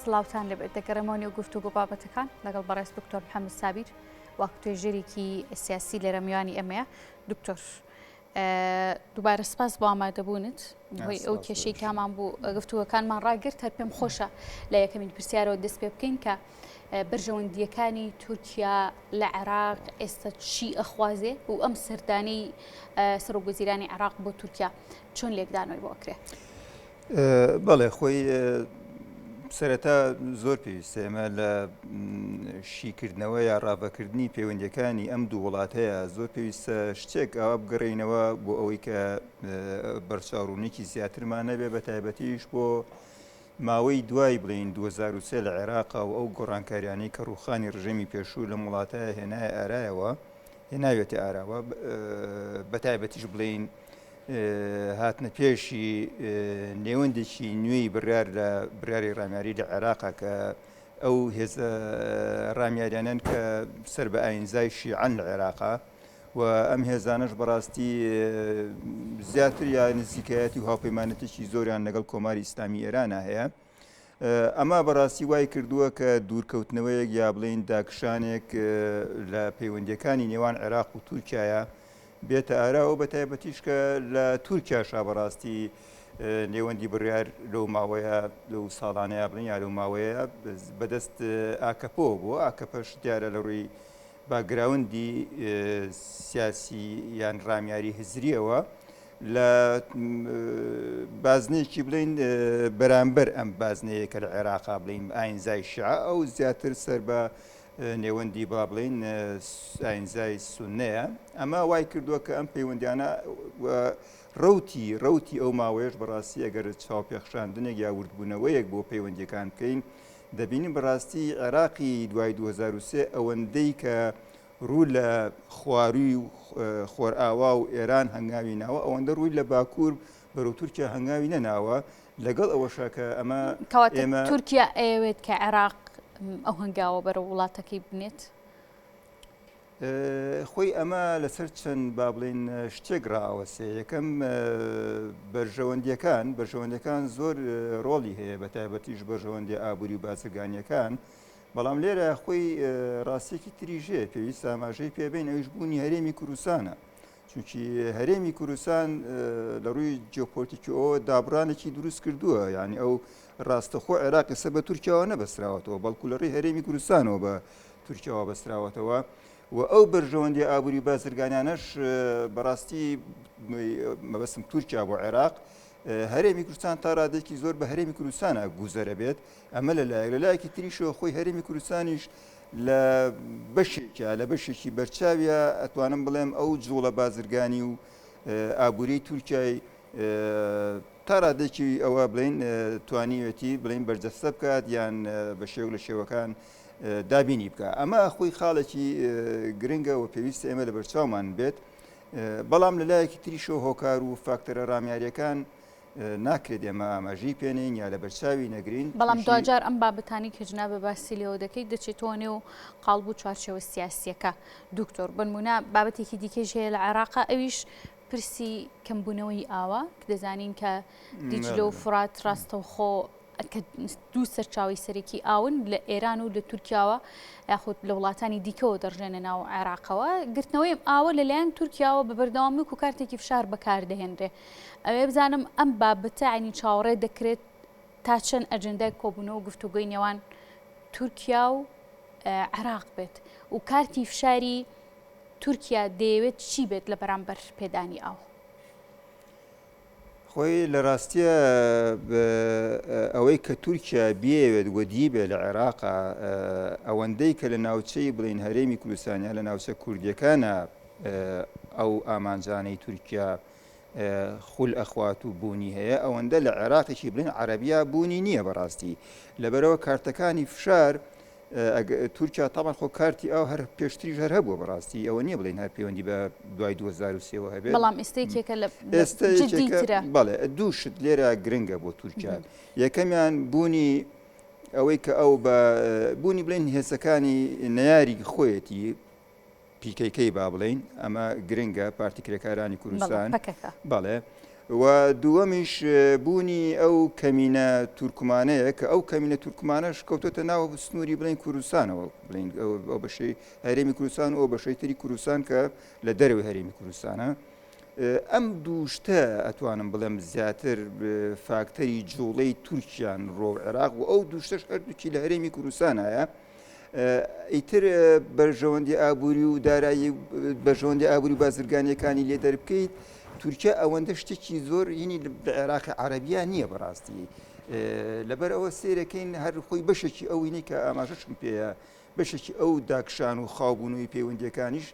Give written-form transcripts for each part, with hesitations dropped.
سڵاوتان لەبێت دەگەڕێمەوە نێو گفتوگۆ بابەتەکان لەگەڵ بەڕێز دکتۆر محەممەد سابیر واکتێژێرێکی سیاسی لێرە میوانی ئەمەیە دکتۆر دووبارە سپاس بۆ ئامادەبوونت بۆی ئەو کێشەی کامان بوو گفتوگەکانمان ڕاگرت هەر پێم خۆشە لە یەکەمین پرسیارەوە دەست پێ بکەین کە بەرژەوەندیەکانی تورکیا لە عێراق ئێستا چی ئەخوازێ و ئەم سەردانەی سەرۆکوەزیرانی عێراق بۆ تورکیا چۆن لێکدانەوەی بۆ ئەکرێ؟ بەڵێ خۆی سەرەتا زۆر پێویستە ئێمە لە شیکردنەوە یا ڕابەکردنی پەیوەندیەکانی ئەم دوو وڵاتەیە زۆر پێویستە شتێک ئاوا بگەڕێینەوە بۆ ئەوەی کە بەرچاوڕوونێکی زیاترمان نەبێ بە تایبەتیش بۆ ماوەی دوای بڵین 2023 لە عێراقا و ئەو گۆڕانکاریانەی کە ڕوخانی ڕژەمی پێشوو لە وڵاتەیە هێنایە ئارایەوە هێناوێتە ئاراوە بە تایبەتیش بڵین هاتنە پێشی نێوەندێکی نوێی بڕیار لە بڕیاری ڕامیاری لە عێراقا کە ئەو هێزە ڕامیاریانەن کە سەر بە ئاینزای شیعەن لە عێراقا و ئەم هێزانش بەڕاستی زیاتر یا نزیکایەتی و هاوپەیمانەتێکی زۆریان لەگەڵ کۆماری ئیسلامی ئێرانە هەیە. ئەمە بەڕاستی وای کردووە کە دوورکەوتنەوەیەک یا بڵین داکشانێک لە پەیوەندیەکانی نێوان عێراق و تورکایە بێتە ئاراوە بە تایبەتیش کە لە تورکیاشا بەڕاستی نێوەندی بڕیار لەو ماوەیە لەو ساڵانەیە بڵین یا لەو ماوەیە بەدەست ئاکەپۆ بووە ئاکەپەش دیارە لە ڕووی باگراوندی سیاسی یان ڕامیاری هزریەوە لە بازنێکی بڵین بەرامبەر ئەم بازنەیە کە لە عێراقا بڵین ئاینزای شیعە ئەو زیاتر سەر بە نێوەندی با بڵین ئاینزای سونەیە. ئەمە وای کردووە کە ئەم پەیوەندیانە ڕەوتی ئەو ماوەیەش بەڕاستی ئەگەر چاوپێخشاندنێک یا وردبوونەوەیەک بۆ پەیوەندیەکان بکەین دەبینیم بەڕاستی عێراقی دوای 2023 ئەوەندەی کە ڕوو لە خواروی و خۆرئاوا و ئێران هەنگاوی ناوە ئەوەندە ڕووی لە باکوور بەرەو تورکیا هەنگاوی نەناوە لەگەڵ ئەوەشە کە ئەمە ئێمە تورکیا ئەوێت کە عێراق ئەو هەنگاوە بەرە وڵاتەکەی بنێت؟ خۆی ئەمە لەسەر چەند با بڵین شتێک ڕاوەسێ یەکەم بەرژەوەندیەکان زۆر ڕۆڵی هەیە بە تایبەتیش بەرژەوەندی ئابووری و بازرگانیەکان بەڵام لێرە خۆی ڕاستێکی تریژێ پێویست ئاماژەی پێبین ئەویش بوونی هەرێمی کوردستانە چونکی هەرێمی کوردستان لە ڕووی جیۆپۆلیتیکەوە دابڕانێکی دروست کردووە یعنی ئەو ڕاستەخۆ عێراق ئێستا بە تورکیاوە نەبەستراوەتەوە بەڵکو لە ڕێی هەرێمی کوردستانەوە بە تورکیاوە بەستراوەتەوە و ئەو بەرژەوەندی ئابووری بازرگانیانەش بەڕاستی مەبەستم تورکیا بۆ عێراق هەرێمی کوردستان تا ڕادێکی زۆر بە هەرێمی کوردستانە گوزەرە بێت ئەمە لەلایەکی تریشەوە خۆی هەرێمی کوردستانیش لە بەشێکی بەرچاویە ئەتوانم بڵێم ئەو جوڵە بازرگانی و ئابووری تورکیای تا ڕادێکی ئەوە بڵین توانیوێتی بڵین بەرجەستە بکات یان بە شێو لە شێوەکان دابینی بکە. ئەمە خۆی خاڵێکی گرنگە و پێویستە ئێمە لە بەرچاومان بێت بەڵام لەلایەکی تریشەوە هۆکار و فاکتەرە ڕامیاریەکان ناکرێت ئێمە ئاماژەی پێنین یا لە بەرچاوی نەگرین. بەڵام دوجار ئەم بابەتانی کە جناب باسی لێەوە دەکەیت دەچێتەوە نێو قاڵبوو چوارچێوە سیاسیەکە دکتۆر بنمونە بابەتێکی دیکەش هەیە لە عێراقا ئەویش پرسی کەمبوونەوەی ئاوە کە دەزانین کە دیجلە و فرات ڕاستەوخۆ کە دوو سەرچاوی سەرێکی ئاون لە ئێران و لە تورکیاوە یاخود لە وڵاتانی دیکەوە دەڕژێنە ناو عێراقەوە گرتنەوەی ئاوە لەلایەن تورکیاوە بە بەردەوامی و کارتێکی فشار بەکاردەهێنرێ. ئەوێ بزانم ئەم بابەتە عینی چاوەڕێ دەکرێت تا چەند ئەجندای کۆبوونەوە گفتوگۆی نێوان تورکیا و عێراق بێت و کارتی فشاری تورکیا دەیەوێت چی بێت لە بەرامبەر پێدانی ئاو؟ خۆی لە ڕاستیە ئەوەی کە تورکیا بێوێت وەدی بێ لە عێراقا ئەوەندەی کە لە ناوچەی بڵین هەرێمی کوردستانیا لە ناوچە کوردیەکانە ئەو ئامانجانەی تورکیا خول ئەخوات و بوونی هەیە ئەوەندە لە عێراقێکی بڵین عەرەبیا بوونی نییە بەڕاستی لەبەرەوە کارتەکانی فشار تورکیا تاڵان خۆ کارتی ئەو هەر پێشتریش هەر هەبووە بەڕاستی ئەوە نییە بڵین هەر پەیوەندی بە دوای 2023 هەبێت بەڵام ئێستەیەکێکە لە بەڵێ دوو شت لێرە گرنگە بۆ تورکیا یەکەمیان بوونی ئەوەی کە ئەو بە بوونی بڵین هێزەکانی نەیاری خۆیەتی پیکەکەی با بڵین ئەمە گرنگە پارتی کرێکارانی کوردستان بەڵێ و دووەمیش بوونی ئەو کەمینە تورکمانەیە کە ئەو کەمینە تورکمانەش کەوتۆتە ناو سنووری بڵین کوردستانەوە بڵین ئەو بەشەی هەرێمی کوردستان و بەشەی تری کوردستان کە لە دەرەوەی هەرێمی کوردستانە. ئەم دوو شتە ئەتوانم بڵێم زیاتر فاکتەری جوڵەی تورکیان ڕۆ عێراق و ئەو دوو شتەش هەردووکی لە هەرێمی کوردستانایە. ئیتر بەرژەوەندی ئابووری و دارایی بەرژەوەندی ئابووری بازرگانیەکانی لێ دەربکەیت تورکیا ئەوەندە شتێکی زۆر هینی لە عێراقی عەرەبیە نییە بەڕاستی لەبەر ئەوە سێرەکەین هەر خۆی بەشێکی ئەوینەی کە ئاماژەشم پێەیە بەشێکی ئەو داکشان و خاوبوونەوەی پەیوەندیەکانیش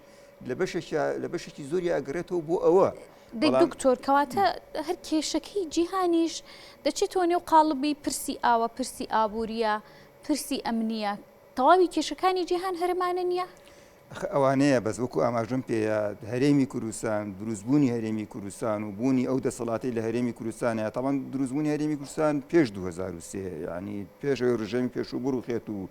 لە بەشێکی زۆری ئاگرێتەوە بۆ ئەوە. دکتۆر کەواتە هەر کێشەکەی جیهانیش دەچێتەوە نێو قاڵبی پرسی ئاوە پرسی ئابووریە پرسی ئەمنیە تەواوی کێشەکانی جیهان هەرمانە نییە؟ ئەوانەیە بەس وەکو ئاماژەم پێەیە هەرێمی کوردستان دروستبوونی هەرێمی کوردستان و بوونی ئەو دەسەڵاتی لە هەرێمی کوردستانە تاوان دروستبوونی هەرێمی کوردستان پێش 2003 ینی پێشەوەی ڕژەمی پێشوو بڕوخێت و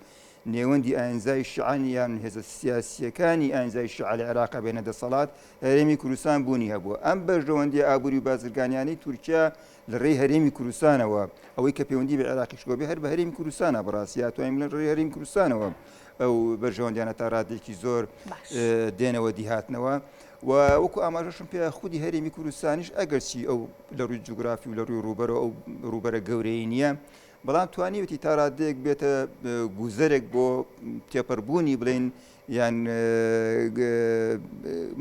نێوەندی ئاینزای شیعانی یان هێزە سیاسیەکانی ئاینزای شیعە لە عێراق بێنە دەسەڵات هەرێمی کوردستان بوونی هەبووە. ئەم بەشەوەندی ئابووری و بازرگانیانەی تورکیا لە ڕێی هەرێمی کوردستانەوە ئەوەی کە پەیوەندی بە عێراقیش گۆبێ هەر بە هەرێمی کوردستانە بەڕاستی توانین بڵێن ڕێی هەرێمی کوردستانەوە ئەو بەرژەوەندیانە تا ڕادێکی زۆر دێنەوە دیهاتنەوە و وەکو ئاماژەشم پێ خودی هەرێمی کوردستانیش ئەگەرچی ئەو لە ڕووی جوگرافی و لە ڕووی ڕووبەرەوە ئەو ڕووبەرە گەورەی نییە بەڵام توانیوەتی تا ڕادێک بێتە گوزەرێک بۆ تێپەڕبوونی بڵین یان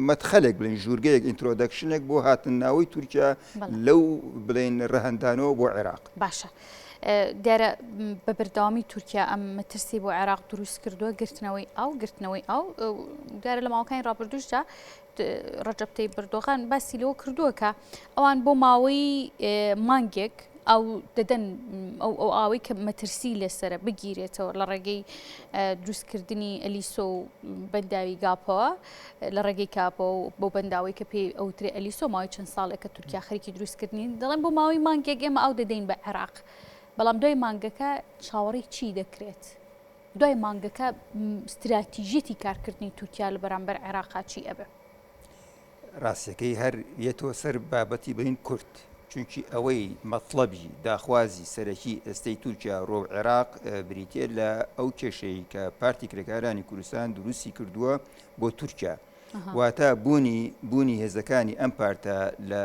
مەدخەلێک بڵین ژوورگەیەک ئینترۆدەکشنێک بۆ هاتن ناوەی تورکیا لەو بڵین ڕەهەندانەوە بۆ عێراق. باشە. دیارە بە بەردەوامی تورکیا ئەم مەترسی بۆ عێراق دروست کردووە گرتنەوەی ئەو دیارە لە ماوەکانی ڕابردووشدا ڕەجەب تەیب ئەردۆغان باسی لەوە کردووە کە ئەوان بۆ ماوەی مانگێک ئەو دەدەن ئەو ئاوەی کە مەترسی لێسرە بگیرێتەوە لە ڕێگەی دروستکردنی ئەلیسۆ و بەنداوی گاپەوە لە ڕێگەی کاپەوە بۆ بەنداوی کە پێی ئەوترێ ئەلیسۆ ماوەی چەند ساڵێک کە تورکیا خەریکی دروستکردنی دەڵێن بۆ ماوەی مانگێک ئێمە ئەو دەدەین بە عێراق. بەڵام دوای مانگەکە چاوەڕی چی دەکرێت؟ دوای مانگەکە استراتیژیەتی کارکردنی تورکیا لە بەرامبەر عێراقا چی ئەبێ؟ ڕاستیەکەی هەر یەتەوە سەر بابەتی بڵین کورد چونکی ئەوەی مەطلبی داخوازی سەرەکی ئێستەی تورکیا ڕۆ عێراق بریتێ لە ئەو کێشەی کە پارتی کرێکارانی کوردستان دروستی کردووە بۆ تورکیا واتە بوونی هێزەکانی ئەم پارتە لە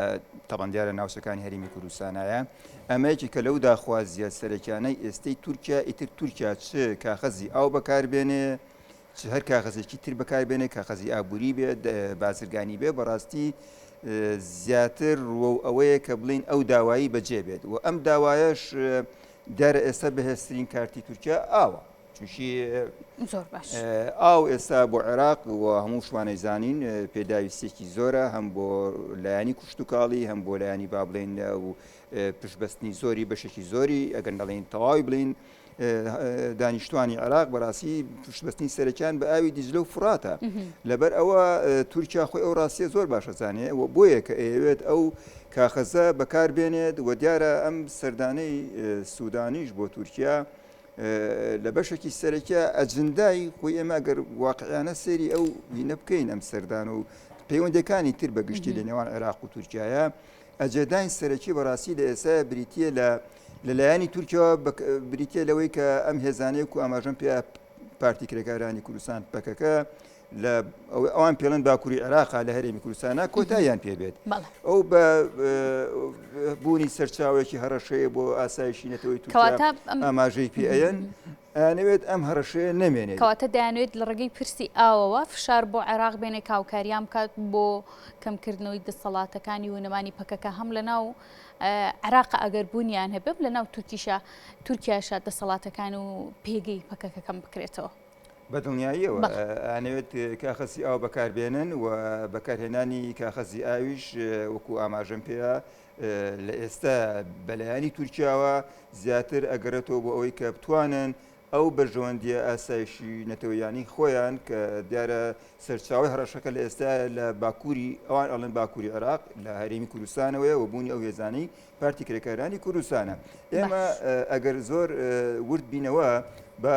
تەبەندیارە ناوچەکانی هەرێمی کوردستانایە ئەمەیەکی کە لەو داخوازیە سەرەکیانەی ئێستەی تورکیا ئیتر تورکیا چ کاغەزی ئاو بەکاربێنێ چ هەر کاغەزێکی تر بەکاربێنێ کاغەزی ئابووری بێ بازرگانی بێ بەڕاستی زیاتر ڕۆ ئەوەیە کە بڵین ئەو داوایی بەجێ بێت و ئەم داوایەش دیارە ئێستا بەهێزترین کارتی تورکیا ئاوە چونکی ئاو ئێستا بۆ عێراق و هەموو شوانەی زانین پێداویستێکی زۆرە هەم بۆ لایانی کوشت و کاڵی هەم بۆ لایانی با بڵێن و پشتبەستنی زۆری بەشێکی زۆری ئەگەر نەڵێن تەواوی بڵین دانیشتوانی عێراق بەڕاستی پشتبەستنی سەرەکیان بە ئاوی دیجلە و فراتە لەبەر ئەوە تورکیا خۆی ئەو ڕاستیە زۆر باشەزانێ و بۆیە کە ئەوێت ئەو کاخەزە بەکاربێنێت و دیارە ئەم سەردانەی سوودانیش بۆ تورکیا لە بەشێکی سەرەکیە ئەجندای خۆی ئێمە گەر واقعیانە سێری ئەو وینە بکەین ئەم سەردان و پەیوەندەکانی تر بەگشتی لە نێوان عێراق و تورکیایە ئەجێداین سەرەکی بەڕاستی لە ئێستا بریتیە لەلایانی تورکیاوە بریتە لەوەی کە ئەم هێزانەیەک و ئاماژەم پێ پارتی کرێکارانی کوردستان پەکەکە لە ئەوان پێڵەن باکووری عێراقا لە هەرێمی کوردستانە کۆتاییان پێبێت ئەو بە بوونی سەرچاوێکی هەڕەشەیە بۆ ئاسایشی نەتەوەی تورکیا ئاماژەی پێیان ئەنەوێت ئەم هەڕەشەیە نەمێنێت کەواتە دەیانوێت لە ڕێگەی پرسی ئاوەوە فشار بۆ عێراق بێنێ کاوکاریان بکات بۆ کەمکردنەوەی دەسەڵاتەکانی و نەمانی پەکەکە هەم لەناو عێراق ئەگەر بوونیان هەبێ لەناو تورکیاشە دەسەڵاتەکان و پێگەی پەکەکەکەم بکرێتەوە. بەدڵنیاییەوە ئەنەوێت کاخەسی ئاو بەکاربێنن و بەکارهێنانی کاخەزی ئاویش وەکو ئاماژەم پێە لە ئێستا بەلایانی تورکیاوە زیاتر ئەگەرێتەوە بۆ ئەوەی کە بتوانن ئەو بەرژەوەندیە ئاسایشی نەتەوەیانی خۆیان کە دیارە سەرچاوی هەڕەشەکە لە ئێستا لە باکووری ئەوان ئەڵێن باکووری عێراق لە هەرێمی کوردستانەوەیە و بوونی ئەو هێزانەی پارتی کرێکارانی کوردستانە. ئێمە ئەگەر زۆر ورد بینەوە بە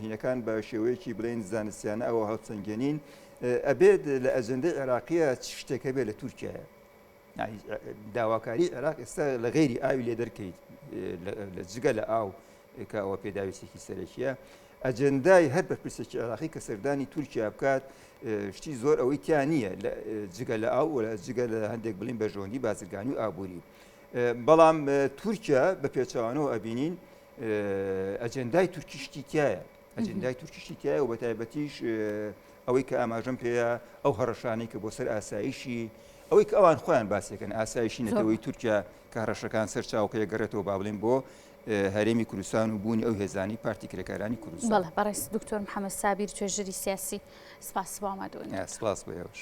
هینەکان بە شێوەیەکی بڵێن زانستیانە ئەوە هەڵسەنگێنین ئەبێت لە ئەجەندەی عێراقیە چ شتێکە بێت لە تورکیایە داواکاری عێراق ئێستا لە غێری ئاوی لێ دەرکەیت لە جگە لە ئاو کە ئەوە پێداویستێکی سەرەکیە ئەجەندای هەر بەرپرسێکی عێراقی کە سەردانی تورکیا بکات شتی زۆر ئەوەی تیان نییە جگە لە ئاو و لە جگە لە هەندێک بڵین بەژۆندی بازرگانی و ئابووری بەڵام تورکیا بە پێچەوانەوە ئەبینین ئەجەندای تورکیشتی تایە ئەجەندای تورکیشتی تایە و بە تایبەتیش ئەوەی کە ئاماژەم پێەیە ئەو هەڕەشانەی کە بۆ سەر ئاسایشی ئەوەی کە ئەوان خۆیان باسیەکەن ئاسایشی نەتەوەی تورکیا کە هەڕەشەکان سەر چاوکە گەڕێتەوە با بڵێن بۆ هەرێمی کوردستان و بوونی ئەو هێزانی پارتی کرێکارانی کوردستان. بەڵێ بەڕێز دکتۆر محەممەد سابیر توێژەری سیاسی سپاس بۆ ئامادەبوونی. سپاس بۆ ئێوەش.